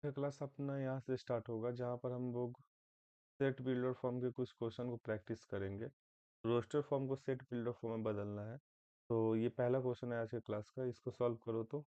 यह क्लास अपना यहाँ से स्टार्ट होगा जहाँ पर हम लोग सेट बिल्डर फॉर्म के कुछ क्वेश्चन को प्रैक्टिस करेंगे। रोस्टर फॉर्म को सेट बिल्डर फॉर्म में बदलना है। तो ये पहला क्वेश्चन है आज के क्लास का, इसको सॉल्व करो। तो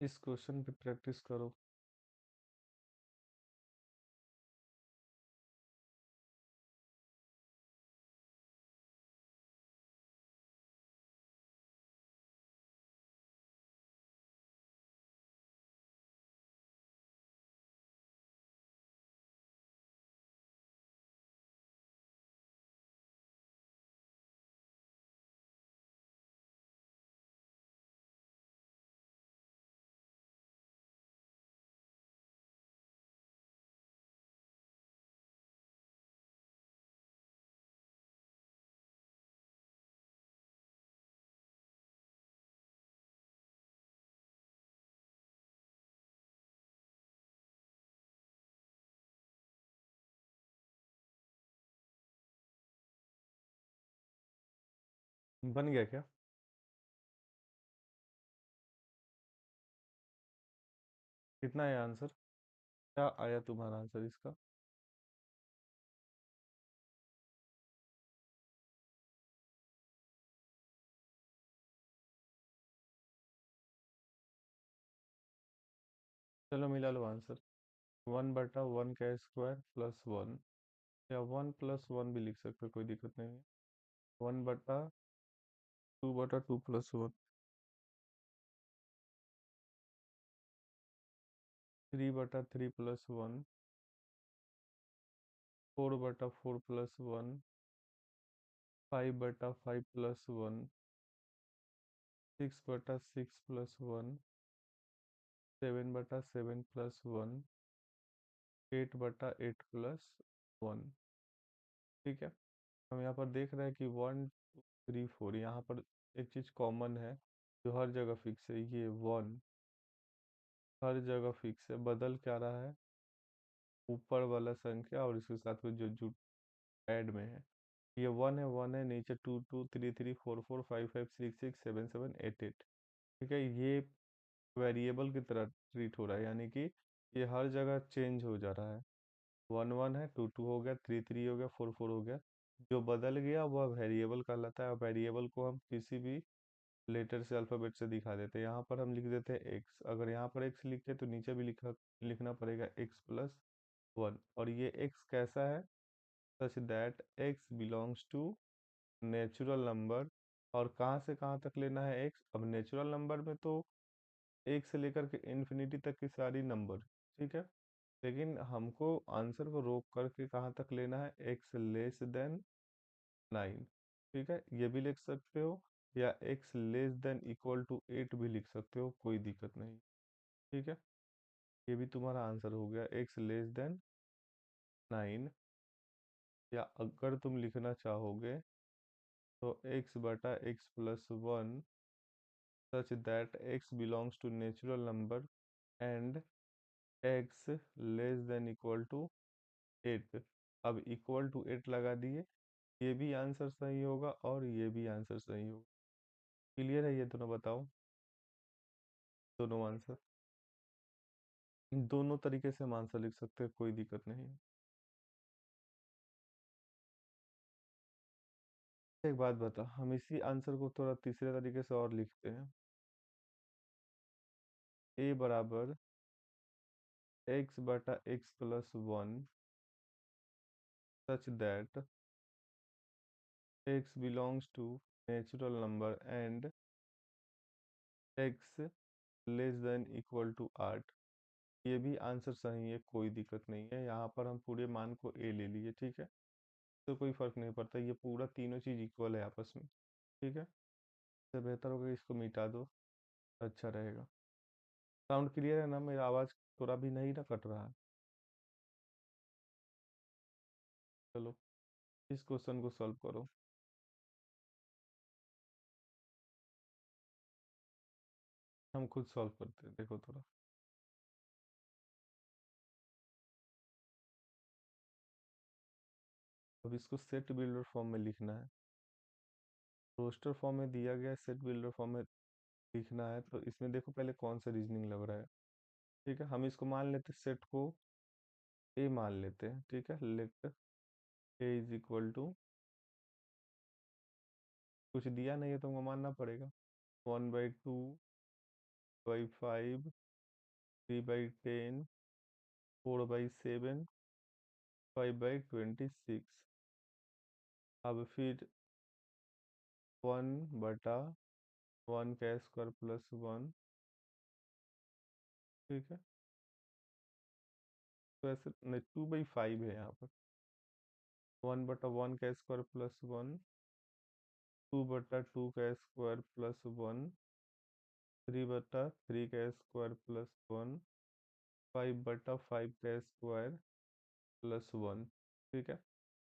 इस क्वेश्चन पे प्रैक्टिस करो। बन गया क्या? कितना है आंसर? क्या आया तुम्हारा आंसर इसका? चलो मिला लो आंसर। 1/1 का स्क्वायर प्लस 1, या 1+1 भी लिख सकते हो, कोई दिक्कत नहीं है। 1/2/2+1, 3/3+1, 4/4+1, 5/5+1, 6/6+1, 7/7+1, 8/8+1। ठीक है। हम यहाँ पर देख रहे हैं कि 1 2 3 4, यहाँ पर एक चीज कॉमन है जो हर जगह फिक्स है, ये 1 हर जगह फिक्स है। बदल क्या रहा है? ऊपर वाला संख्या और इसके साथ में जो जो ऐड में है। ये 1 है नीचे 2 2 3 3 4 4 5 5 6 6 7 7 8 8। ठीक है, ये वेरिएबल की तरह ट्रीट हो रहा है, यानी कि ये हर जगह चेंज हो जा रहा है। 1 1 है, 2 2 हो गया, 3 3 हो गया, 4 4 हो गया। जो बदल गया वह वेरिएबल कहलाता है, और वेरिएबल को हम किसी भी लेटर से अल्फाबेट से दिखा देते हैं। यहाँ पर हम लिख देते हैं एक्स। अगर यहाँ पर एक्स लिखे तो नीचे भी लिखना पड़ेगा x+1। और ये x कैसा है? Such that x belongs to natural number. और कहाँ से कहाँ तक लेना है x? अब नेचुरल नंबर में तो एक से लेकर के इन्फिनिटी तक की सारी नंबर, ठीक है। लेकिन हमको आंसर को रोक करके कहाँ तक लेना है? x<9। ठीक है, ये भी लिख सकते हो, या x<=8 भी लिख सकते हो, कोई दिक्कत नहीं। ठीक है, ये भी तुम्हारा आंसर हो गया, x<9। या अगर तुम लिखना चाहोगे तो x/x+1 such that x belongs to natural number and x<=8। अब =8 लगा दिए, ये भी आंसर सही होगा और ये भी आंसर सही होगा। क्लियर है ये दोनों? बताओ दोनों आंसर। दोनों तरीके से हम आंसर लिख सकते हैं, कोई दिक्कत नहीं है। एक बात बता, हम इसी आंसर को थोड़ा तीसरे तरीके से और लिखते हैं। ए बराबर एक्स बटा X plus one such that X belongs to natural number and X less than equal to 8। ये भी आंसर सही है, कोई दिक्कत नहीं है। यहाँ पर हम पूरे मान को ए ले लिए, ठीक है, तो कोई फर्क नहीं पड़ता, ये पूरा तीनों चीज इक्वल है आपस में। ठीक है, इससे बेहतर होगा कि इसको मिटा दो, अच्छा रहेगा। साउंड क्लियर है ना? मेरा आवाज थोड़ा भी नहीं ना कट रहा है? चलो इस क्वेश्चन को सॉल्व करो। हम खुद सॉल्व करते हैं, देखो थोड़ा। अब इसको सेट बिल्डर फॉर्म में लिखना है। रोस्टर फॉर्म में दिया गया है, सेट बिल्डर फॉर्म में लिखना है। तो इसमें देखो पहले कौन सा रीजनिंग लग रहा है। ठीक है, हम इसको मान लेते सेट को ए मान लेते हैं। ठीक है, let A is equal to, कुछ दिया नहीं है तो हमको मानना पड़ेगा, 1/2, 2/5, 3/10, 4/7, 5/26। अब फिर 1/1 का स्क्वायर प्लस 1। ठीक है, तो ऐसे नहीं, 2/5 है यहाँ पर। 1/1 का स्क्वायर प्लस 1, 2/2 का स्क्वायर प्लस 1, 3/3 का स्क्वायर प्लस 1, 5/5 का स्क्वायर प्लस 1। ठीक है,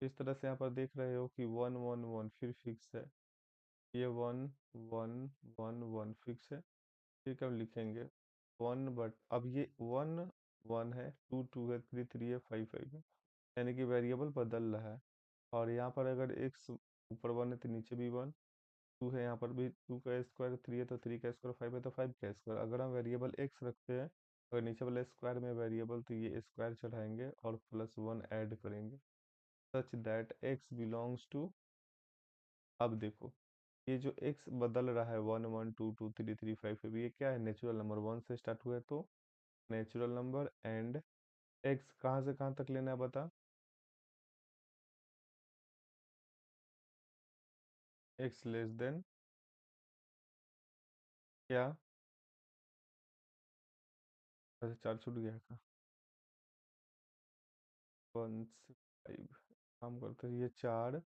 इस तरह से यहाँ पर देख रहे हो कि 1 1 1 फिर फिक्स है, ये 1 1 1 1 फिक्स है। ठीक है, हम लिखेंगे 1, बट अब ये 1 1 है, 2 2 है, 3 3 है, 5 5 है, यानी कि वेरिएबल बदल रहा है। और यहाँ पर अगर एक्स ऊपर 1 है तो नीचे भी 1, 2 है, यहाँ पर भी 2 का स्क्वायर 3 है तो 3 का स्क्वायर, 5 है तो 5 का स्क्वायर। अगर हम वेरिएबल एक्स रखते हैं, अगर नीचे वाले स्क्वायर में वेरिएबल, तो ये स्क्वायर चढ़ाएंगे और +1 ऐड करेंगे, such that X belongs to. अब देखो, ये जो एक्स बदल रहा है 1 1 2 2 3 3 5 5, ये क्या है? Natural number. 1 से स्टार्ट हुआ है तो नेचुरल नंबर, एंड एक्स कहाँ से कहाँ तक लेना है बता? एक्स लेस देन क्या? अच्छा, 4 छूट गया का, 1 से 5। काम करते हैं, ये 4,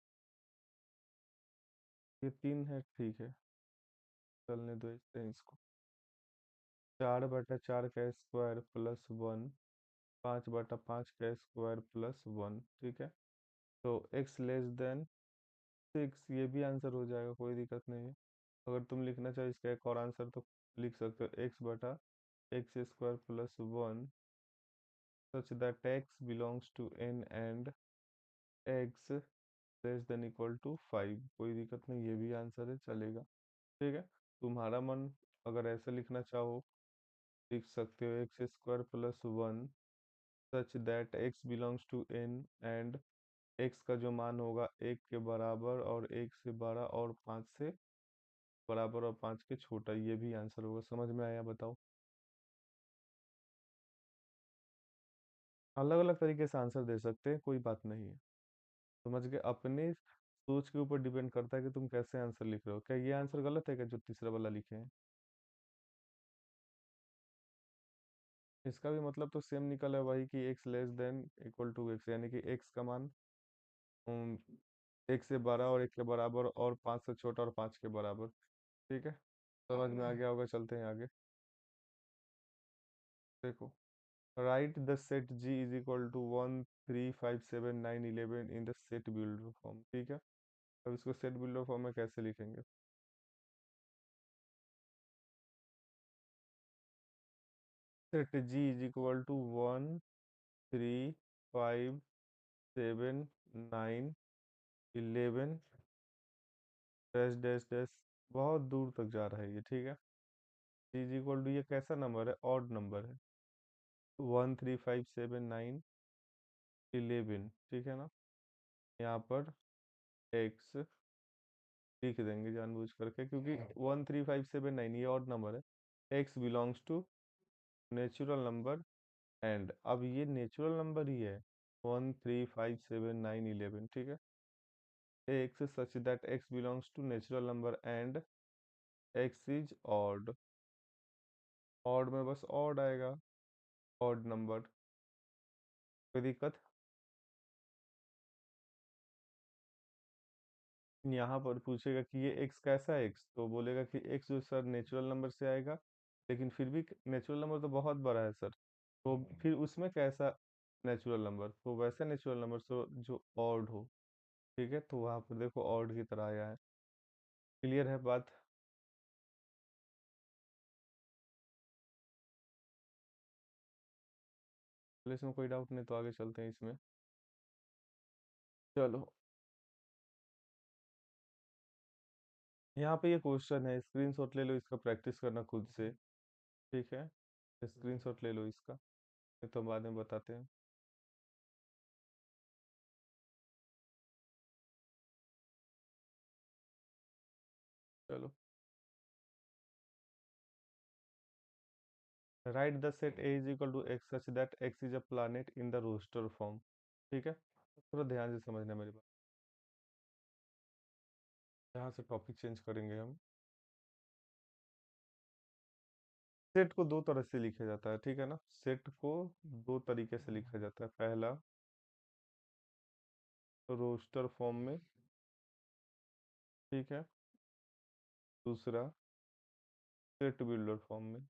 ये 3 है, ठीक है, चलने दो इसको। 4/4 का स्क्वायर प्लस 1, 5/5 का स्क्वायर प्लस 1। ठीक है, तो एक्स लेस देन 6, ये भी आंसर हो जाएगा, कोई दिक्कत नहीं है। अगर तुम लिखना चाहो इसका एक और आंसर तो लिख सकते हो, x/x² plus 1 such that x belongs to n and x less than equal to 5। कोई दिक्कत नहीं, ये भी आंसर है, चलेगा। ठीक है, तुम्हारा मन अगर ऐसे लिखना चाहो, लिख सकते हो x² plus 1 such that x belongs to n and x का जो मान होगा 1 के बराबर और 1 से बड़ा और 5 से बराबर और 5 के छोटा, ये भी आंसर होगा। समझ में आया? बताओ। अलग अलग तरीके से आंसर दे सकते हैं, कोई बात नहीं है। समझ गए? अपने सोच के ऊपर डिपेंड करता है कि तुम कैसे आंसर लिख रहे हो। क्या ये आंसर गलत है क्या, जो तीसरा वाला लिखे हैं? इसका भी मतलब तो सेम निकल है वही, कि X less than equal to X, यानी कि एक्स का मान उम, एक से बड़ा और एक के बराबर और 5 से छोटा और 5 के बराबर। ठीक है, समझ में आ गया होगा, चलते हैं आगे। देखो, write the set G is equal to 1 3 5 7 9 11 in the set builder form. ठीक है, अब इसको सेट बिल्डर फॉर्म में कैसे लिखेंगे? Set G is equal to 1 3 5 7 9 11 dash dash dash, बहुत दूर तक जा रहा है ये। ठीक है, जी इज इक्वल टू, ये कैसा नंबर है? ऑड नंबर है, 1 3 5 7 9 11। ठीक है ना, यहाँ पर एक्स लिख देंगे जानबूझ करके, क्योंकि 1 3 5 7 9 ये ऑड नंबर है। X belongs to natural number and, अब ये नेचुरल नंबर ही है, 1 3 5 7 9 11, ठीक है। x such that x belongs to natural number and x is odd, odd में बस ऑड आएगा, ऑड नंबर, कोई दिक्कत। यहाँ पर पूछेगा कि ये x कैसा है, x तो बोलेगा कि x जो सर नेचुरल नंबर से आएगा, लेकिन फिर भी नेचुरल नंबर तो बहुत बड़ा है सर, तो फिर उसमें कैसा नेचुरल नंबर, तो वैसे नेचुरल नंबर से जो ऑड हो, ठीक है। तो वहां पर देखो ऑड की तरह आया है। क्लियर है बात। चलो इसमें कोई डाउट नहीं, तो आगे चलते हैं इसमें। चलो, यहाँ पे ये क्वेश्चन है, स्क्रीनशॉट ले लो इसका, प्रैक्टिस करना खुद से, ठीक है। स्क्रीनशॉट ले लो इसका, नहीं तो बाद में बताते हैं। चलो, write the set A is equal to x such that x is a planet in the roster form, ठीक है। थोड़ा ध्यान से समझना मेरी बात। यहाँ से टॉपिक चेंज करेंगे हम। सेट को दो तरह से लिखा जाता है, ठीक है ना। सेट को दो तरीके से लिखा जाता है। पहला रोस्टर फॉर्म में, ठीक है। दूसरा सेट बिल्डर फॉर्म में।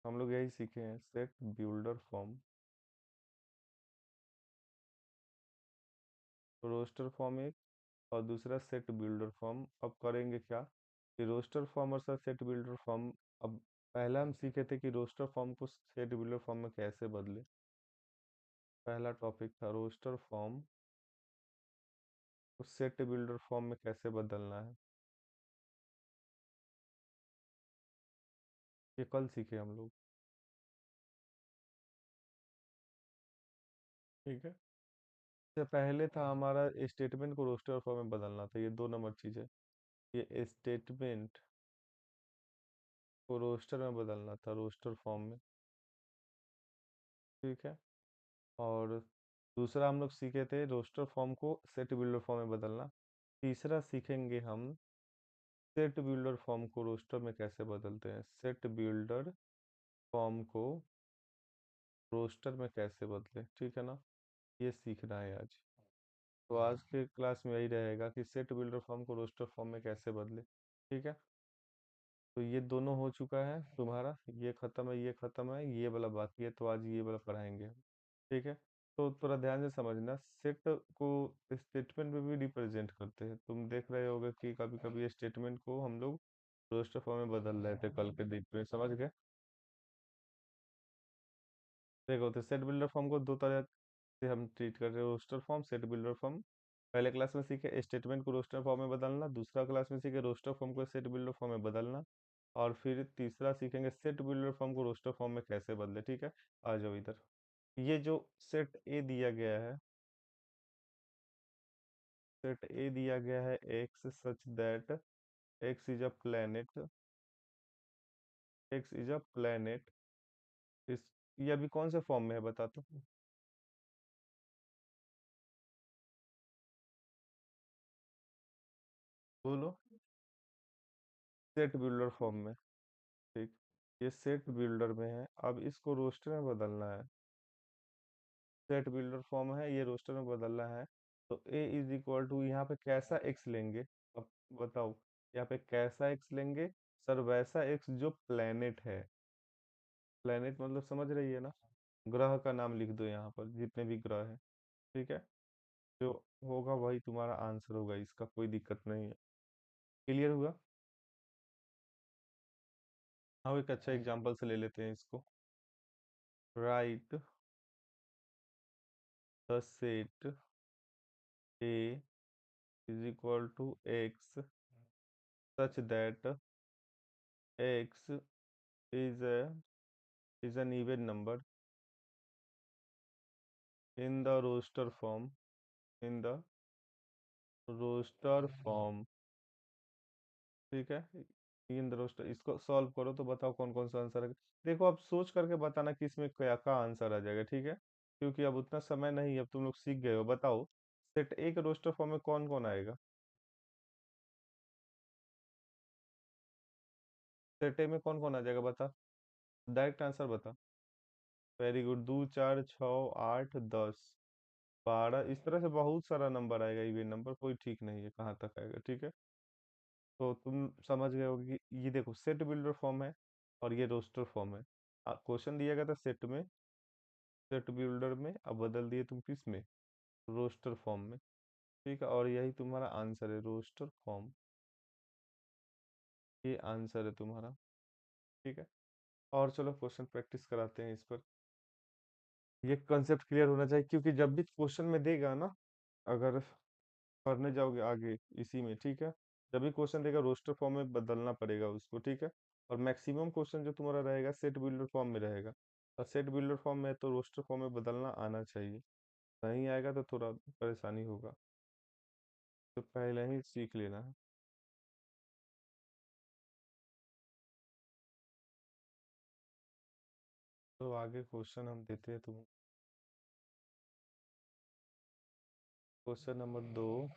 हम लोग यही सीखे हैं, set builder form, roster form एक, और दूसरा सेट बिल्डर फॉर्म। अब करेंगे क्या कि रोस्टर फॉर्म और सेट बिल्डर फॉर्म, अब पहला हम सीखे थे कि रोस्टर फॉर्म को सेट बिल्डर फॉर्म में कैसे बदले। पहला टॉपिक था रोस्टर फॉर्म को सेट बिल्डर फॉर्म में कैसे बदलना है, ये कल सीखे हम लोग, ठीक है। इससे पहले था हमारा स्टेटमेंट को रोस्टर फॉर्म में बदलना था, ये 2 नंबर चीज है। ये स्टेटमेंट को रोस्टर में बदलना था, रोस्टर फॉर्म में, ठीक है। और दूसरा हम लोग सीखे थे रोस्टर फॉर्म को सेट बिल्डर फॉर्म में बदलना। तीसरा सीखेंगे हम सेट बिल्डर फॉर्म को रोस्टर में कैसे बदलते हैं, सेट बिल्डर फॉर्म को रोस्टर में कैसे बदले, ठीक है ना। ये सीखना है आज। तो आज के क्लास में यही रहेगा कि सेट बिल्डर फॉर्म को रोस्टर फॉर्म में कैसे बदले, ठीक है। तो ये दोनों हो चुका है तुम्हारा, ये खत्म है, ये खत्म है, ये वाला बाकी है, तो आज ये वाला पढ़ाएंगे हम, ठीक है। तो थोड़ा ध्यान से समझना, सेट को स्टेटमेंट में भी रिप्रेजेंट करते हैं। तुम देख रहे होगे कि कभी कभी स्टेटमेंट को हम लोग रोस्टर फॉर्म में बदल रहे थे कल के दिन में, समझ गए। देखो, तो सेट बिल्डर फॉर्म को दो तरह से हम ट्रीट कर रहे हैं, roster form, set builder form. पहले क्लास में सीखे स्टेटमेंट को रोस्टर फॉर्म में बदलना, दूसरा क्लास में सीखे रोस्टर फॉर्म को सेट बिल्डर फॉर्म में बदलना, और फिर तीसरा सीखेंगे सेट बिल्डर फॉर्म को रोस्टर फॉर्म में कैसे बदले, ठीक है। आ जाओ इधर। ये जो सेट ए दिया गया है, सेट ए दिया गया है, x such that x is a planet, x is a planet, इस, ये अभी कौन से फॉर्म में है बता तो। बोलो। सेट बिल्डर फॉर्म में, ठीक। ये सेट बिल्डर में है, अब इसको रोस्टर में बदलना है। सेट बिल्डर फॉर्म है, ये रोस्टर में बदलना है। तो ए इज इक्वल टू, यहाँ पे कैसा एक्स लेंगे, अब बताओ। यहाँ पे कैसा एक्स लेंगे सर, वैसा एक्स जो प्लेनेट है। प्लेनेट मतलब समझ रही है ना, ग्रह का नाम लिख दो यहाँ पर, जितने भी ग्रह है, ठीक है। जो होगा वही तुम्हारा आंसर होगा, इसका कोई दिक्कत नहीं है। क्लियर हुआ। हाँ, एक अच्छा एग्जांपल से ले लेते हैं इसको। Write the set A is equal to x such that x is a is an even number in the roster form, in the roster form, ठीक है। तीन रोस्टर, इसको सॉल्व करो तो बताओ कौन कौन सा आंसर है। देखो अब सोच करके बताना कि इसमें क्या का आंसर आ जाएगा, ठीक है, क्योंकि अब उतना समय नहीं है, अब तुम लोग सीख गए हो। बताओ सेट ए के रोस्टर फॉर्म में कौन कौन आएगा। सेट ए में कौन कौन आ जाएगा बता, डायरेक्ट आंसर बता। वेरी गुड, 2 4 6 8 10 12, इस तरह से बहुत सारा नंबर आएगा, इवन नंबर कोई ठीक नहीं है कहाँ तक आएगा, ठीक है। तो तुम समझ गए होगे कि ये देखो सेट बिल्डर फॉर्म है और ये रोस्टर फॉर्म है। क्वेश्चन दिया गया था सेट में, सेट बिल्डर में, अब बदल दिए तुम किस में, रोस्टर फॉर्म में, ठीक है, और यही तुम्हारा आंसर है, रोस्टर फॉर्म, ये आंसर है तुम्हारा, ठीक है। और चलो क्वेश्चन प्रैक्टिस कराते हैं इस पर। ये कंसेप्ट क्लियर होना चाहिए, क्योंकि जब भी क्वेश्चन में देगा ना, अगर पढ़ने जाओगे आगे इसी में, ठीक है, जब भी क्वेश्चन देगा रोस्टर फॉर्म में बदलना पड़ेगा उसको, ठीक है। और मैक्सिमम क्वेश्चन जो तुम्हारा रहेगा सेट बिल्डर फॉर्म में रहेगा, और सेट बिल्डर फॉर्म में है तो रोस्टर फॉर्म में बदलना आना चाहिए। नहीं आएगा तो थोड़ा परेशानी होगा, तो पहले ही सीख लेना है। तो आगे क्वेश्चन हम देते हैं तुम, क्वेश्चन नंबर 2।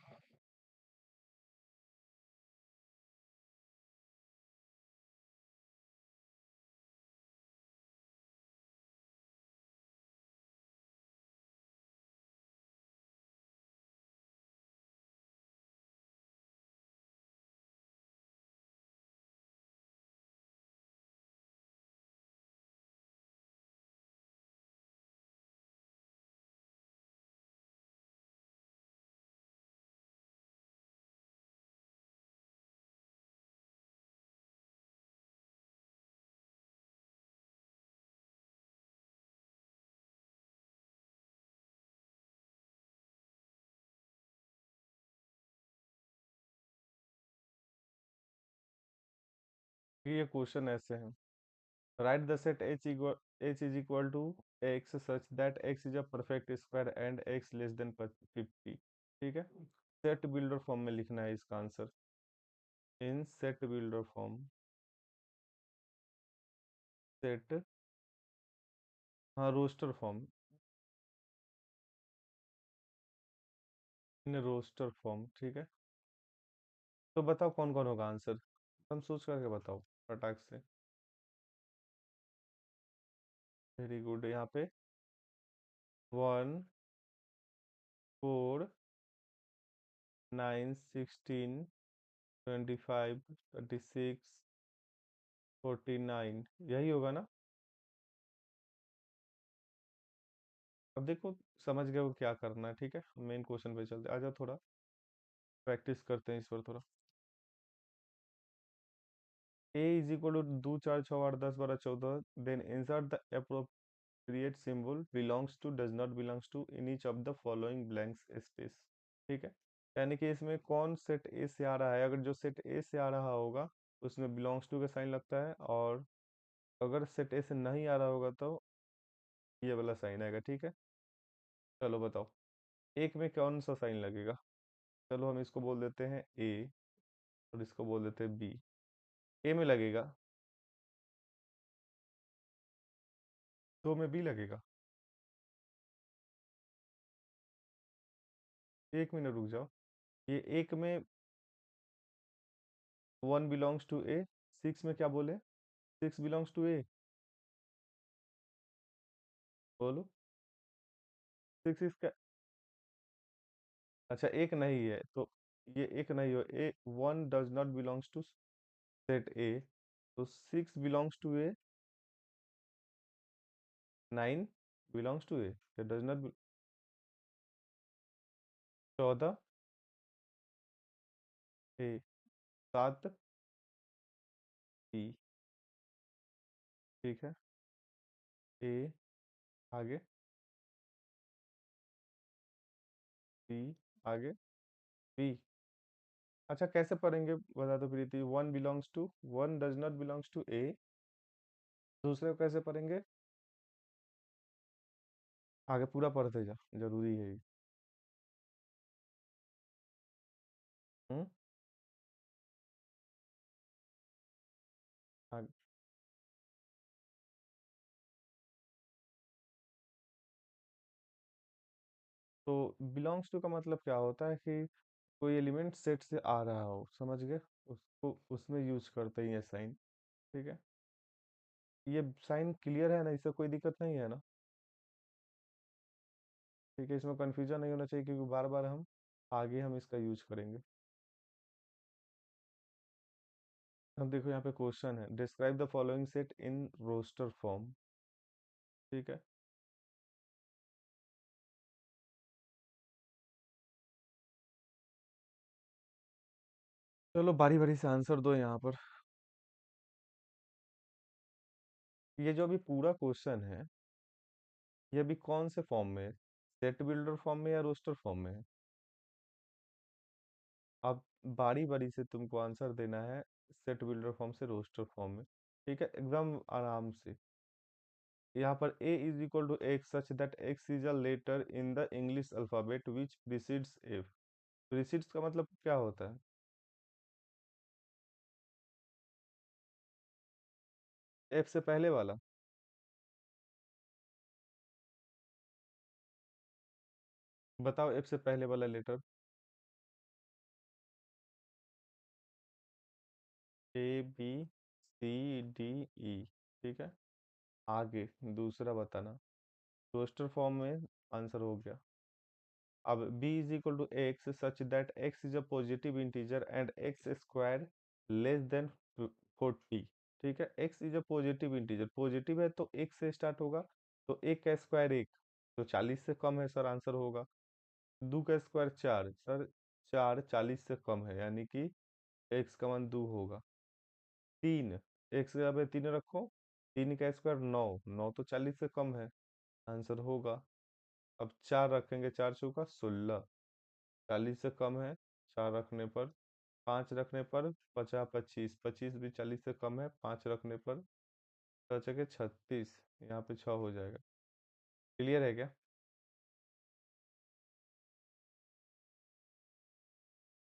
ये क्वेश्चन ऐसे है, write the set h is equal to x such that x is a perfect square and x less than 50, ठीक है। सेट बिल्डर फॉर्म में लिखना है इसका answer, in set builder form, set, हाँ roster form, in roster form, ठीक है। तो बताओ कौन कौन होगा आंसर, तुम सोच करके बताओ फटाक से। वेरी गुड, यहाँ पे 1 4 9 16 25 36 49, यही होगा ना। अब देखो समझ गए हो क्या करना है, ठीक है, मेन क्वेश्चन पे चलते, आ जाओ थोड़ा प्रैक्टिस करते हैं इस पर थोड़ा। a is equal to 2 4 6 8 10 12 14, then insert the appropriate symbol belongs to does not belongs to in each of the following blanks space, ठीक है। यानी कि इसमें कौन सेट ए से आ रहा है, अगर जो सेट ए से आ रहा होगा उसमें बिलोंग्स टू का साइन लगता है, और अगर सेट ए से नहीं आ रहा होगा तो ये वाला साइन आएगा, ठीक है। चलो बताओ एक में कौन सा साइन लगेगा। चलो हम इसको बोल देते हैं ए, और इसको बोल देते हैं बी। ए में लगेगा, दो में बी लगेगा। एक मिनट रुक जाओ, ये एक में 1 बिलोंग्स टू ए, 6 में क्या बोले, 6 बिलोंग्स टू ए, बोलो। 6 इसका, अच्छा एक नहीं है तो, ये एक नहीं हो, A 1 does not belongs to set A, तो 6 belongs to A, 9 belongs to A, does not, 14 A, 7 B, ठीक है। ए, आगे, बी, आगे, बी। अच्छा कैसे पढ़ेंगे बता दो प्रीति, 1 डज नॉट बिलोंग्स टू ए, दूसरे को कैसे पढ़ेंगे, आगे पूरा पढ़ते जा, जरूरी है ये। हम्म हाँ, तो बिलोंग्स टू का मतलब क्या होता है कि कोई एलिमेंट सेट से आ रहा हो, समझ गए? उसको उसमें यूज करते हैं ये साइन। ठीक है, ये साइन क्लियर है ना, इससे कोई दिक्कत नहीं है ना? ठीक है, इसमें कंफ्यूजन नहीं होना चाहिए क्योंकि बार बार हम इसका यूज करेंगे। अब देखो यहाँ पे क्वेश्चन है, describe the following set in roster form. ठीक है, चलो बारी बारी से आंसर दो यहाँ पर। ये जो अभी पूरा क्वेश्चन है, ये अभी कौन से फॉर्म में है? सेट बिल्डर फॉर्म में या रोस्टर फॉर्म में है? अब बारी बारी से तुमको आंसर देना है, सेट बिल्डर फॉर्म से रोस्टर फॉर्म में। ठीक है, एकदम आराम से। यहाँ पर a is equal to x such that x is a letter in the English alphabet which precedes f। Precedes का मतलब क्या होता है? f से पहले वाला। बताओ f से पहले वाला letter. a b c d e। ठीक है, आगे दूसरा बताना। रोस्टर फॉर्म में आंसर हो गया। अब b is equal to x such that x is a positive integer and x square less than 40। ठीक है, x is a positive integer, positive है तो एक से स्टार्ट होगा, तो एक का स्क्वायर एक, तो 40 से कम है सर, आंसर होगा। दो का स्क्वायर चार सर, चार 40 से कम है, यानी कि x का मान दो होगा। तीन, x के जगह पे तीन रखो, तीन का स्क्वायर नौ, नौ तो 40 से कम है, आंसर होगा। अब चार रखेंगे, चार चौका 16, 40 से कम है, चार रखने पर। पाँच रखने पर 50 25, 25 भी 40 से कम है, पाँच रखने पर बचा के 36, यहाँ पे 6 हो जाएगा। क्लियर है क्या? इस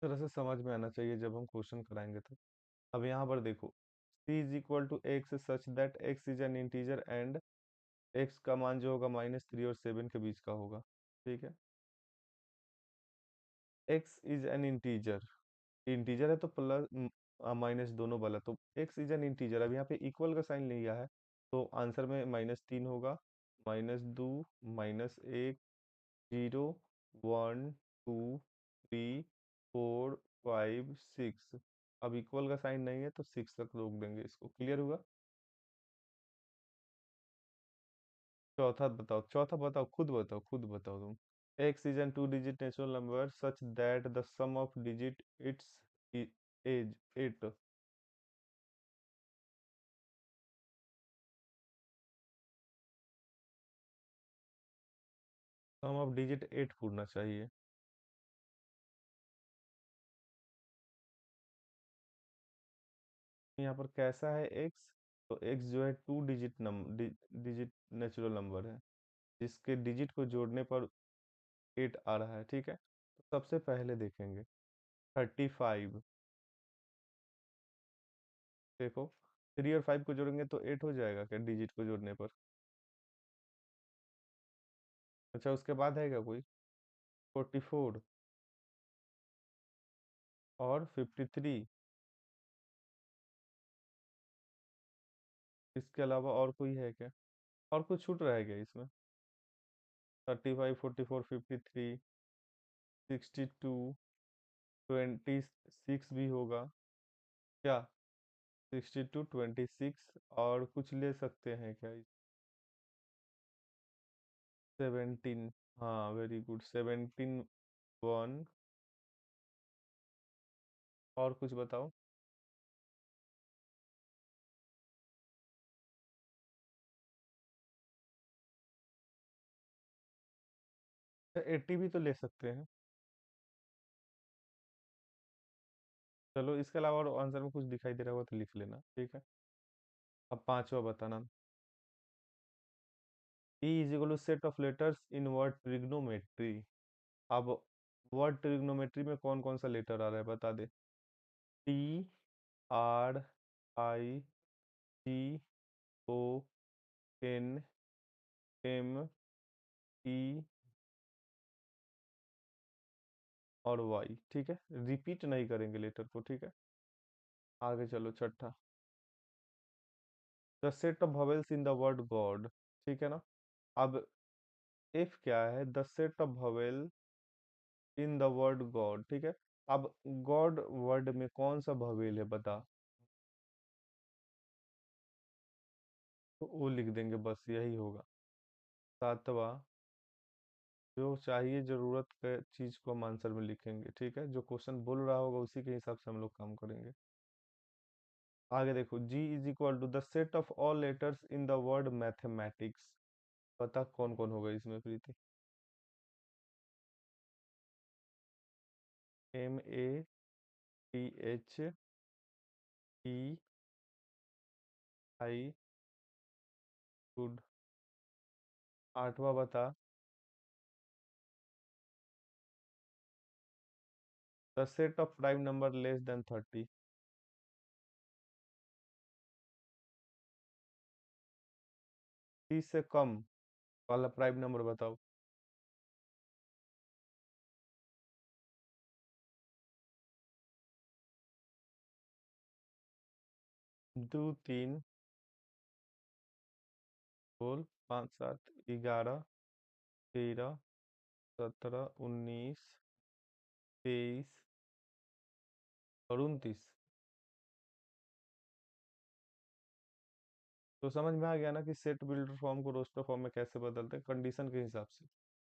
तरह से समझ में आना चाहिए जब हम क्वेश्चन कराएंगे तो। अब यहाँ पर देखो, c is equal to x such that x is an integer and x का मान जो होगा -3 और 7 के बीच का होगा। ठीक है, x is an integer, integer है तो प्लस माइनस दोनों वाला, तो x इज एन इंटीजर। अब यहाँ पे इक्वल का साइन लिया है, तो आंसर में -3 होगा, -2, -1, 0, 1, 2, 3, 4, 5, 6। अब इक्वल का साइन नहीं है तो 6 तक रोक देंगे इसको। क्लियर हुआ? चौथा बताओ, चौथा बताओ, खुद बताओ, खुद बताओ तुम। x is an two digit natural number such that the sum of digit its age 8। Sum of digit 8 पूरना चाहिए। यहाँ पर कैसा है x? तो x जो है two digit digit natural number है, जिसके डिजिट को जोड़ने पर 8 आ रहा है। ठीक है, तो सबसे पहले देखेंगे 35। देखो, 3 और 5 को जोड़ेंगे तो 8 हो जाएगा क्या डिजिट को जोड़ने पर? अच्छा, उसके बाद है क्या कोई? 44 और 53। इसके अलावा और कोई है क्या? और कुछ छूट रहा है क्या इसमें? 35, 44, 53, 62, 26 भी होगा क्या? 62, 26 और कुछ ले सकते हैं क्या? 17। हाँ, वेरी गुड, 17, 1। और कुछ बताओ। 80 भी तो ले सकते हैं। चलो, इसके अलावा और आंसर में कुछ दिखाई दे रहा होगा तो लिख लेना। ठीक है, अब पांचवा बताना। E is equal to set of letters in word trigonometry. अब वर्ड ट्रिग्नोमेट्री में कौन कौन सा लेटर आ रहा है बता दे। T, R, I, GONME और वाई, ठीक है। रिपीट नहीं करेंगे लेटर को, ठीक है। आगे चलो छठा, the set of vowels in the word God, ठीक है ना। अब इफ क्या है, the set of vowel in the word God, ठीक है। अब गॉड वर्ड में कौन सा वॉवेल है बता, तो वो लिख देंगे, बस यही होगा। सातवां, जो चाहिए जरूरत के चीज को हम आंसर में लिखेंगे, ठीक है। जो क्वेश्चन बोल रहा होगा उसी के हिसाब से हम लोग काम करेंगे। आगे देखो, G is equal to the set of all letters in the word mathematics. पता कौन कौन होगा इसमें प्रीति? MATHEI, good. आठवां बता, the set of prime number less than 30। 30 से कम वाला प्राइम नंबर बताओ। 2 3 बोल, 5 7 11 13 17 19 23 और 29। तो समझ में आ गया ना कि सेट बिल्डर फॉर्म को रोस्टर फॉर्म में कैसे बदलते हैं, कंडीशन के हिसाब से।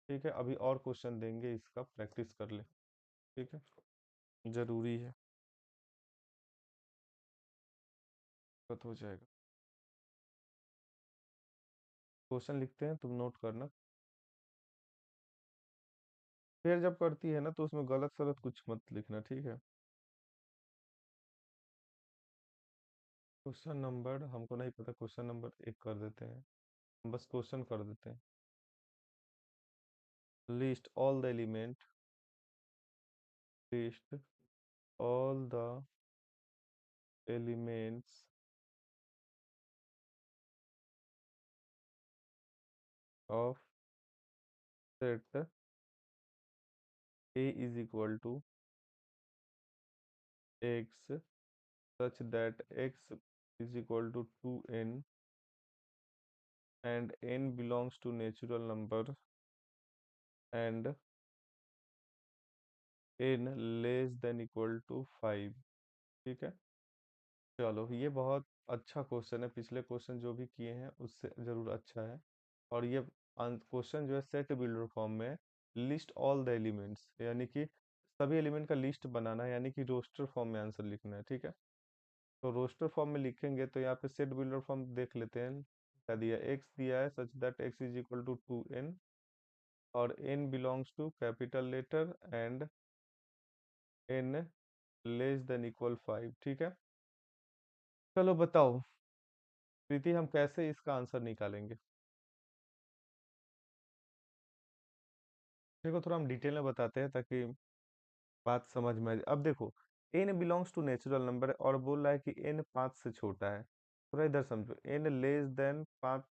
ठीक है, अभी और क्वेश्चन देंगे, इसका प्रैक्टिस कर ले, ठीक है, जरूरी है, पता हो जाएगा। क्वेश्चन लिखते हैं, तुम नोट करना। फिर जब करती है ना तो उसमें गलत सलत कुछ मत लिखना, ठीक है। क्वेश्चन नंबर हमको नहीं पता, क्वेश्चन नंबर 1 कर देते हैं, बस क्वेश्चन कर देते हैं। List all the element, list all the elements of set A is equal to X such that X is equal to 2n and n belongs to natural number and n less than equal to 5, ठीक है। चलो, ये बहुत अच्छा question है, पिछले question जो भी किए हैं उससे जरूर अच्छा है। और ये क्वेश्चन जो है सेट बिल्डर फॉर्म में, लिस्ट ऑल द एलिमेंट्स, यानी कि सभी एलिमेंट का लिस्ट बनाना है, यानी कि रोस्टर फॉर्म में आंसर लिखना है, ठीक है। तो रोस्टर फॉर्म में लिखेंगे तो यहाँ पे सेट बिल्डर फॉर्म देख लेते हैं, क्या दिया, एक्स दिया है such that x is equal to 2n और n belongs to capital letter and n less than equal 5, ठीक है। चलो बताओ प्रीति, हम कैसे इसका आंसर निकालेंगे? देखो, थोड़ा हम डिटेल में बताते हैं ताकि बात समझ में आ जाए। अब देखो, n belongs to natural number है और बोल रहा है कि n 5 से छोटा है। थोड़ा इधर समझो, n less than 5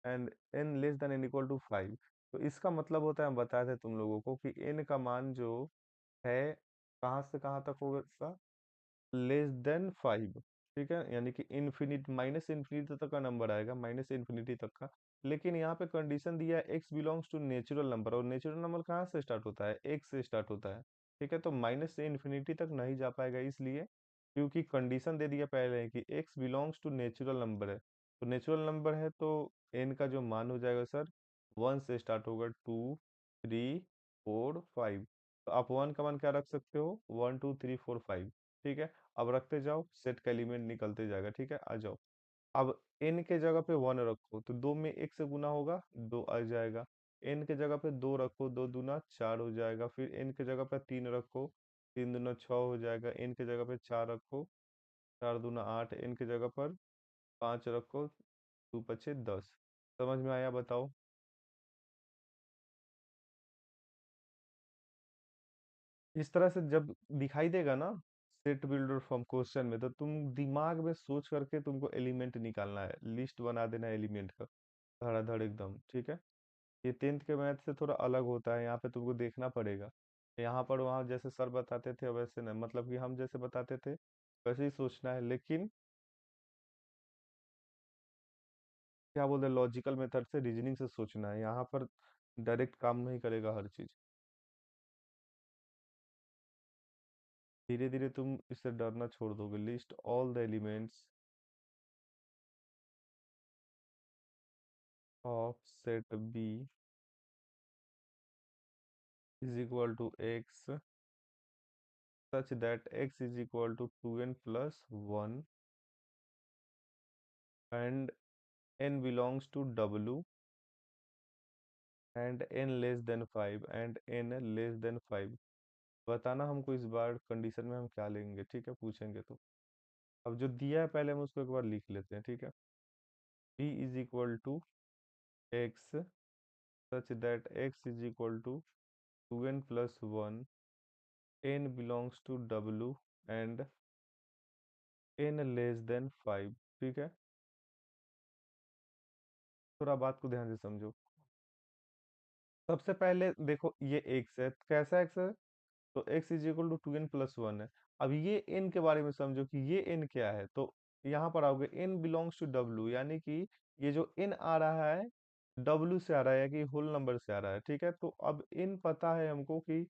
and n less than n equal to 5। तो इसका मतलब होता है, हम बताए थे तुम लोगों को कि n का मान जो है कहाँ से कहाँ तक होगा, लेस देन 5, ठीक है। यानी कि इन्फिनिट माइनस इन्फिनिटी तक का नंबर आएगा, माइनस इन्फिनिटी तक का। लेकिन यहाँ पे कंडीशन दिया है x belongs to natural number, और नेचुरल नंबर कहाँ से स्टार्ट होता है, एक्स से स्टार्ट होता है, ठीक है। तो माइनस से इन्फिनिटी तक नहीं जा पाएगा, इसलिए क्योंकि कंडीशन दे दिया पहले है कि x belongs to natural number है। तो नेचुरल नंबर है तो एन का जो मान हो जाएगा सर, 1 से स्टार्ट होगा, 2 3 4 5। तो आप 1 का मान क्या रख सकते हो, 1 2 3 4 5, ठीक है। अब रखते जाओ, सेट का एलिमेंट निकलते जाएगा, ठीक है। आ जाओ, अब n के जगह पे 1 रखो तो 2 में 1 से गुना होगा, 2 आ जाएगा। n के जगह पे 2 रखो, 2 दूना 4 हो जाएगा। फिर n के जगह पे 3 रखो, 3 दूना 6 हो जाएगा। n के जगह पे 4 रखो, 4 दूना 8। n के जगह पर 5 रखो, 2 पचे 10। समझ में आया, बताओ? इस तरह से जब दिखाई देगा ना सेट बिल्डर फ्रॉम क्वेश्चन में, तो तुम दिमाग में सोच करके तुमको एलिमेंट निकालना है, लिस्ट बना देना है एलिमेंट का धड़ाधड़ एकदम, ठीक है। ये 10th के मैथ से थोड़ा अलग होता है, यहाँ पे तुमको देखना पड़ेगा। यहाँ पर वहाँ जैसे सर बताते थे वैसे नहीं, मतलब कि हम जैसे बताते थे वैसे ही सोचना है, लेकिन क्या बोलते हैं, लॉजिकल मेथड से, रीजनिंग से सोचना है। यहाँ पर डायरेक्ट काम नहीं करेगा हर चीज। धीरे धीरे तुम इससे डरना छोड़ दोगे। List all the elements of set B is equal to x such that x is equal to 2n plus 1 and n belongs to w and n less than 5 and n less than 5। बताना हमको इस बार condition में हम क्या लेंगे, ठीक है, पूछेंगे तो। अब जो दिया है पहले हम उसको एक बार लिख लेते हैं, ठीक है। b is equal to x such that x is equal to 2n plus 1, n belongs to w and n less than 5, ठीक है। थोड़ा बात को ध्यान से समझो। सबसे पहले देखो ये x है, कैसा x है, तो x is equal to 2n+1 है। अब ये n के बारे में समझो कि ये n क्या है, तो यहाँ पर आओगे n बिलोंग्स टू w, यानी कि ये जो n आ रहा है w से आ रहा है, या कि होल नंबर से आ रहा है, ठीक है। तो अब n पता है हमको कि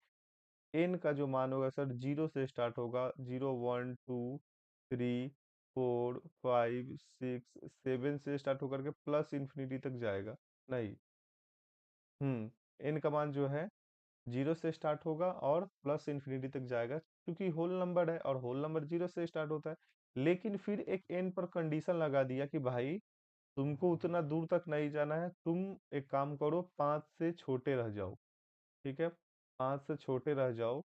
n का जो मान होगा सर 0 से स्टार्ट होगा, 0 1 2 3 4 5 6 7 से स्टार्ट होकर के प्लस इंफिनिटी तक जाएगा। नहीं, n का मान जो है 0 से स्टार्ट होगा और प्लस इंफिनिटी तक जाएगा, क्योंकि होल नंबर है और होल नंबर 0 से स्टार्ट होता है। लेकिन फिर एक n पर कंडीशन लगा दिया कि भाई तुमको उतना दूर तक नहीं जाना है, तुम एक काम करो, 5 से छोटे रह जाओ, ठीक है। 5 से छोटे रह जाओ,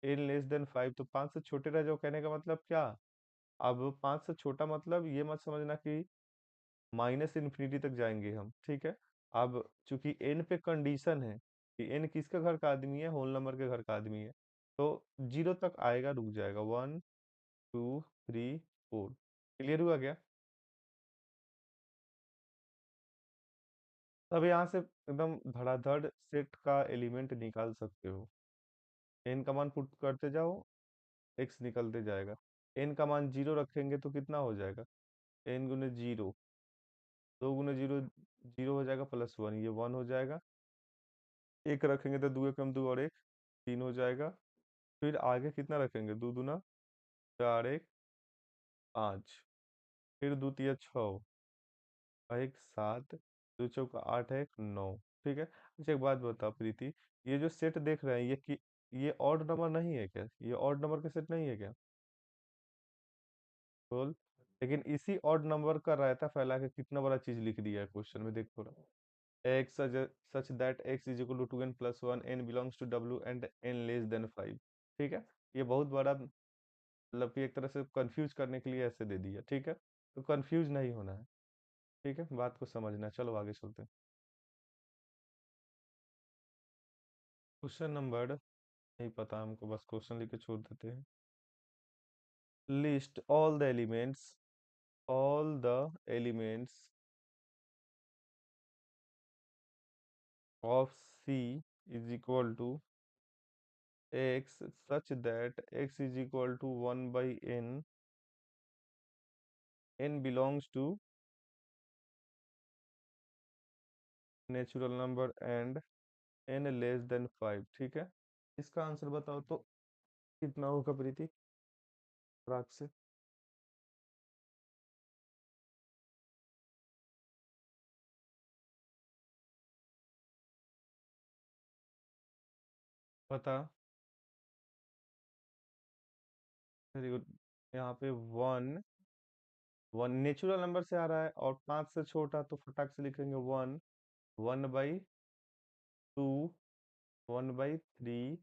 n लेस देन 5, तो 5 से छोटे रह जाओ कहने का मतलब क्या। अब 5 से छोटा मतलब ये मत समझना कि माइनस इन्फिनिटी तक जाएंगे हम, ठीक है। अब चूंकि एन पे कंडीशन है कि एन किसका घर का आदमी है, होल नंबर के घर का आदमी है, तो 0 तक आएगा, रुक जाएगा, 1 2 3 4। क्लियर हुआ क्या। तब यहाँ से एकदम धड़ाधड़ सेट का एलिमेंट निकाल सकते हो। एन का मान पुट करते जाओ, एक्स निकलते जाएगा। एन का मान 0 रखेंगे तो कितना हो जाएगा, एन गुने 0, 2 गुने 0 0 हो जाएगा, +1 ये 1 हो जाएगा। एक रखेंगे तो 2 एकम 2 और 1 3 हो जाएगा। फिर आगे कितना रखेंगे, 2 दूना 4 1 5, फिर 2 तिया 6 और 1 7, 2 चौका 8 1 9, ठीक है। अच्छा एक बात बताओ प्रीति, ये जो सेट देख रहे हैं ये कि ये ऑड नंबर नहीं है क्या, ये ऑड नंबर का सेट नहीं है क्या। बोल। लेकिन इसी ऑड नंबर का रायता फैला के कितना बड़ा चीज लिख दिया है क्वेश्चन में, देख थोड़ा। x such that x is equal to 2n plus 1, n belongs to w and n less than 5, ठीक है। ये बहुत बड़ा, मतलब कि एक तरह से कंफ्यूज करने के लिए ऐसे दे दिया, ठीक है। तो कंफ्यूज नहीं होना है, ठीक है, बात को समझना है। चलो आगे चलते हैं। क्वेश्चन नंबर नहीं पता हमको, बस क्वेश्चन लिख के छोड़ देते हैं। List all the elements of C is equal to x such that x is equal to 1 by n, n belongs to natural number and n less than 5, ठीक है। इसका आंसर बताओ तो कितना होगा प्रीति, राग से। बता। Very good. यहाँ पे 1 नेचुरल नंबर से आ रहा है और 5 से छोटा, तो फटाक से लिखेंगे 1, 1/2, 1/3,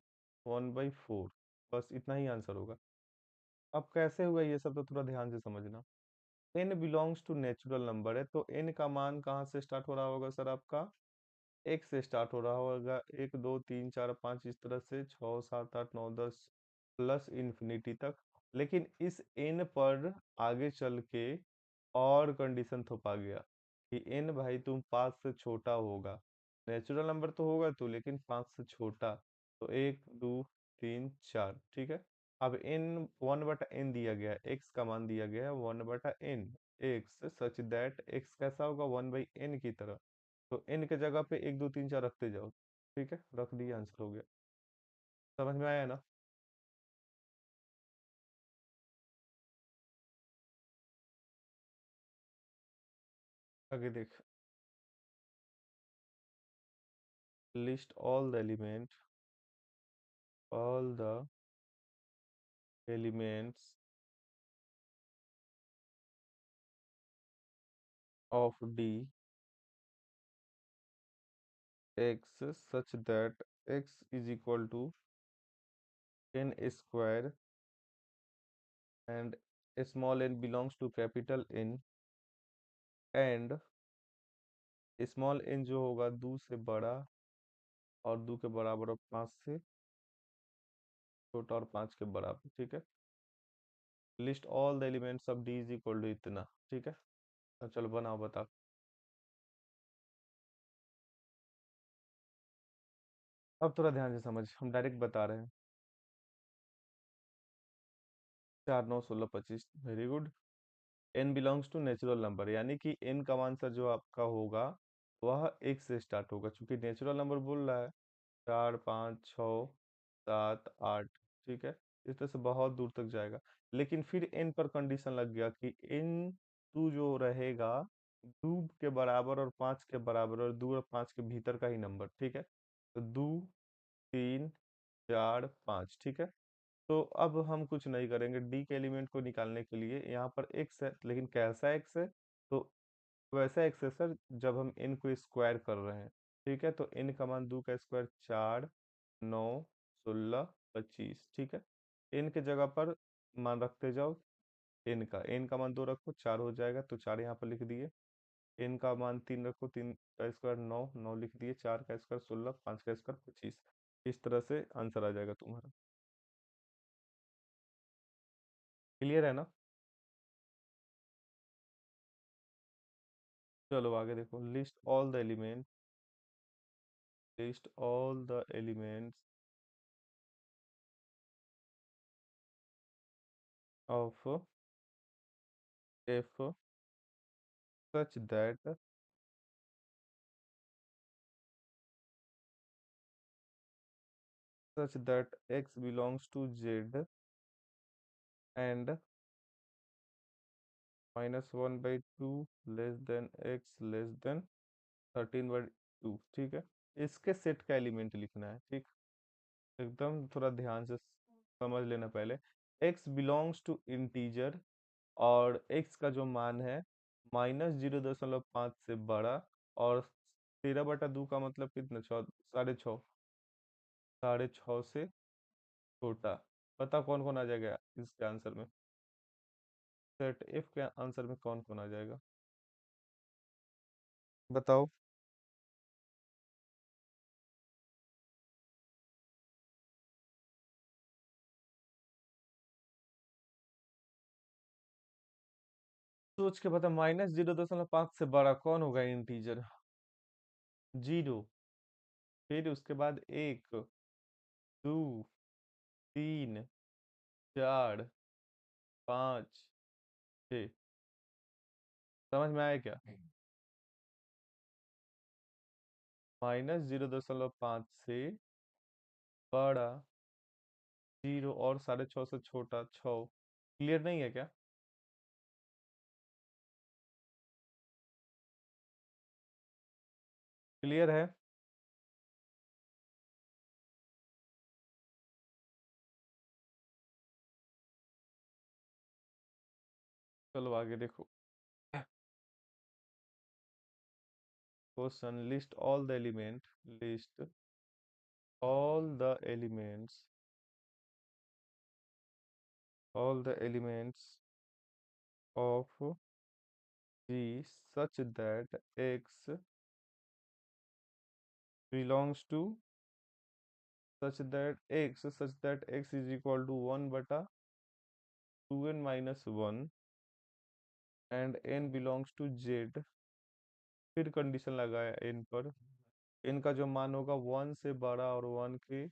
1/4, बस इतना ही आंसर होगा। अब कैसे हुआ ये सब तो थोड़ा ध्यान से समझना। n belongs to natural number है, तो n का मान कहाँ से स्टार्ट हो रहा होगा सर, आपका एक से स्टार्ट हो रहा होगा, 1 2 3 4 5 इस तरह से 6 7 8 9 10 प्लस इंफिनिटी तक। लेकिन इस n पर आगे चल के और कंडीशन थोपा गया कि n भाई तुम 5 से छोटा होगा। नेचुरल नंबर तो होगा तू, लेकिन 5 से छोटा। तो 1 2 3 4, ठीक है। अब n 1/n दिया गया है, x का मान दिया गया है 1/n। x such that x कैसा होगा, 1/n की तरह। तो n के जगह पे 1 2 3 4 रखते जाओ। ठीक है, रख दिए, आंसर हो गया। समझ में आया ना? आगे देख। List all the elements of D x such that x is equal to n square and small n belongs to capital N, and small n जो होगा 2 से बड़ा और 2 के बराबर और 5 से छोटा और 5 के बराबर। ठीक है। List all the elements of D is equal to इतना। ठीक है। अब चलो बनाओ, बता। अब थोड़ा ध्यान से समझ, हम डायरेक्ट बता रहे हैं। 4 9 16 25, very good. n belongs to natural number, यानी कि n का आंसर जो आपका होगा वह एक से स्टार्ट होगा, क्योंकि नेचुरल नंबर बोल रहा है। 4 5 6 7 8। ठीक है। इस तरह से बहुत दूर तक जाएगा। लेकिन फिर n पर कंडीशन लग गया कि n टू जो रहेगा 2 के बराबर और 5 के बराबर, और 2 और 5 के भीतर का ही नंबर। ठीक है। तो 2 3 4 5। ठीक है। तो अब हम कुछ नहीं करेंगे, डी के एलिमेंट को निकालने के लिए यहाँ पर एक्स है, लेकिन कैसा एक्स है? तो वैसा एक्स है सर, जब हम n को स्क्वायर कर रहे हैं। ठीक है। तो n का मान 2 का स्क्वायर 4 9 16 25। ठीक है। n के जगह पर मान रखते जाओ। n का मान 2 रखो, 4 हो जाएगा, तो 4 यहाँ पर लिख दिए। n का मान 3 रखो, 3 का स्क्वायर 9, 9 लिख दिए। 4 का स्क्वायर 16, 5 का स्क्वायर 25। इस तरह से आंसर आ जाएगा तुम्हारा। क्लियर है ना? चलो आगे देखो। List all the elements of f such that x belongs to z and -1/2 less than x less then 13/2। ठीक है। इसके सेट का एलिमेंट लिखना है। ठीक। एकदम थोड़ा ध्यान से समझ लेना पहले। x बिलोंग्स टू इंटीजर, और x का जो मान है -0.5 से बड़ा, और 13/2 का मतलब कितना, 6, 6.5। 6.5 से छोटा। पता कौन कौन आ जाएगा इसके आंसर में? सेट एफ के आंसर में कौन कौन आ जाएगा, बताओ। सोच के बता, -0.5 से बड़ा कौन होगा इंटीजर? 0। फिर उसके बाद 1 2 3 4 5 6। समझ में आया क्या? -0.5 से बड़ा 0, और 6.5 से छोटा 6। क्लियर नहीं है क्या? क्लियर है? चलो आगे देखो। Question, list all the elements of G belongs to such that x is equal to 1/n 2n-1 and n belongs to z, फिर कंडीशन लगाया n पर, n का जो मान होगा 1 से बड़ा और 1 के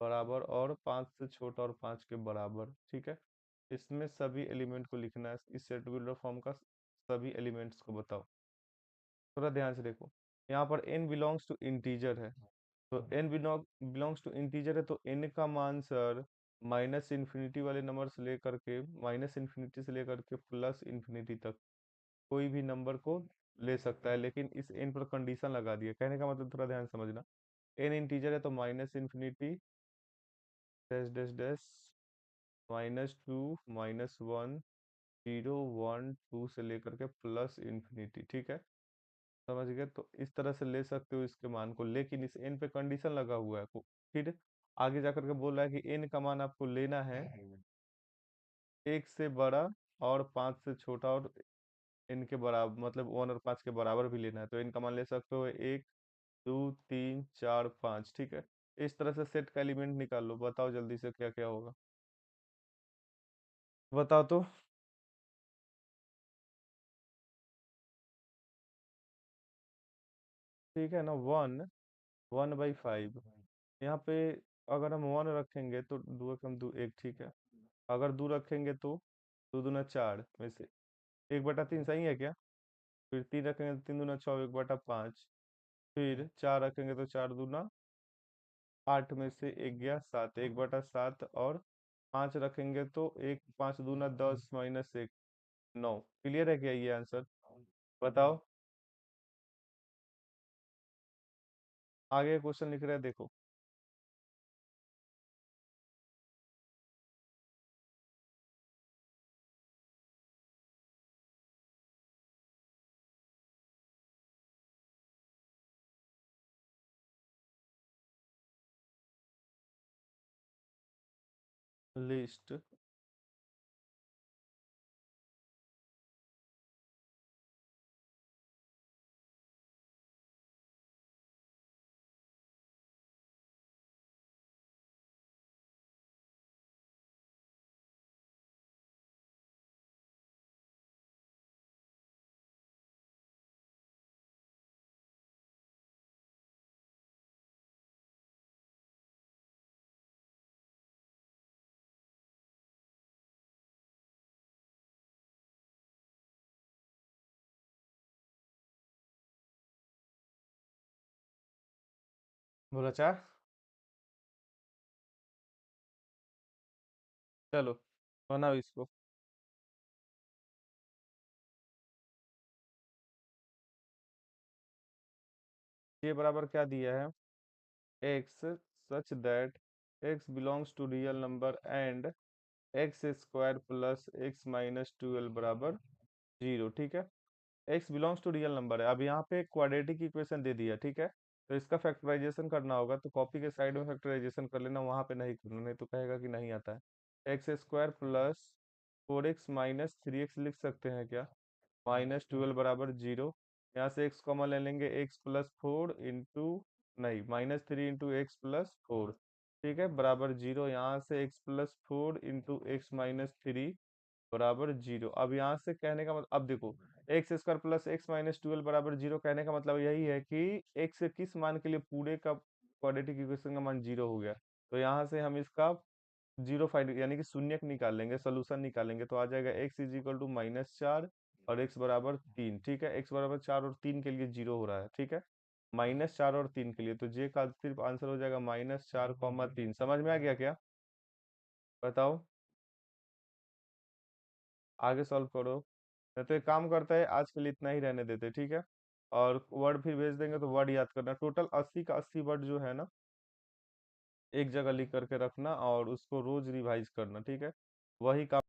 बराबर और 5 से छोटा और 5 के बराबर, ठीक है। इसमें सभी एलिमेंट को लिखना है, इस सेट फॉर्म का सभी एलिमेंट्स को बताओ। थोड़ा ध्यान से देखो, यहाँ पर n बिलोंग्स टू इंटीजर है, तो n बिलोंग्स टू इंटीजर है, तो n का मान सर माइनस इन्फिनिटी वाले नंबर से लेकर के माइनस इन्फिनिटी से लेकर के प्लस इन्फिनिटी तक कोई भी नंबर को ले सकता है, लेकिन इस n पर कंडीशन लगा दिया। कहने का मतलब थोड़ा ध्यान समझना, n इंटीजर है तो minus infinity dash dash dash -2 -1 0 1 2 से लेकर के प्लस इन्फिनिटी, ठीक है। समझ गए? तो इस तरह से ले सकते हो इसके मान को, लेकिन इस n पे कंडीशन लगा हुआ है। फिर आगे जाकर के बोल रहा है कि n का मान आपको लेना है 1 से बड़ा और 5 से छोटा और n के बराबर, मतलब 1 और 5 के बराबर भी लेना है, तो n का मान ले सकते हो 1 2 3 4 5, ठीक है। इस तरह से सेट का एलिमेंट निकाल लो, बताओ जल्दी से क्या क्या होगा, बताओ तो। ठीक है ना, 1/5 यहाँ पे, अगर हम 1 रखेंगे तो 2 कम 2 1, ठीक है। अगर 2 रखेंगे तो 2 दूना 4 में से 1/3 सही है क्या? फिर 3 रखेंगे तो 3 दूना 6, 1/5। फिर 4 रखेंगे तो 4 दूना 8 में से 1 गया 7, 1/7। और 5 रखेंगे तो 5 दूना 10 -1 9। क्लियर है क्या ये आंसर? बताओ। आगे क्वेश्चन लिख रहे हैं, देखो। लिस्ट। बोला चार। चलो बनाओ इसको। ये बराबर क्या दिया है? x such that x belongs to real number and x² plus x-12 बराबर 0, ठीक है। x belongs to real number है, अब यहाँ पे क्वाड्रेटिक इक्वेशन दे दिया, ठीक है। तो इसका फैक्टराइजेशन करना होगा, तो कॉपी के साइड में फैक्टराइजेशन कर लेना, वहां पे नहीं करना, नहीं तो कहेगा कि नहीं आता है। x² plus 4x minus 3x लिख सकते हैं क्या? -12 बराबर 0। यहाँ से x कॉमन ले लेंगे, x+4 इंटू, नहीं, -3 इंटू x+4, ठीक है, बराबर 0। यहाँ से x+4 इंटू x-3 बराबर 0। अब यहाँ से कहने का मतलब, अब देखो, x² प्लस x-12 बराबर 0 कहने का मतलब यही है कि x के किस मान के लिए पूरे का क्वाड्रेटिक इक्वेशन का मान 0 हो गया। तो यहाँ से हम इसका जीरो फाइंड यानी कि शून्यक निकालेंगे, सोल्यूशन निकालेंगे, तो आ जाएगा x = -4 और x बराबर 3, ठीक है। x बराबर 4 और 3 के लिए 0 हो रहा है, ठीक है। -4 और 3 के लिए, तो जे का सिर्फ आंसर हो जाएगा -4, 3। समझ में आ गया क्या? बताओ। आगे सॉल्व करो। नहीं तो एक काम करता है, आज के लिए इतना ही रहने देते, ठीक है। और वर्ड फिर भेज देंगे, तो वर्ड याद करना, टोटल 80 का 80 वर्ड जो है ना, एक जगह लिख करके रखना और उसको रोज रिवाइज करना, ठीक है। वही काम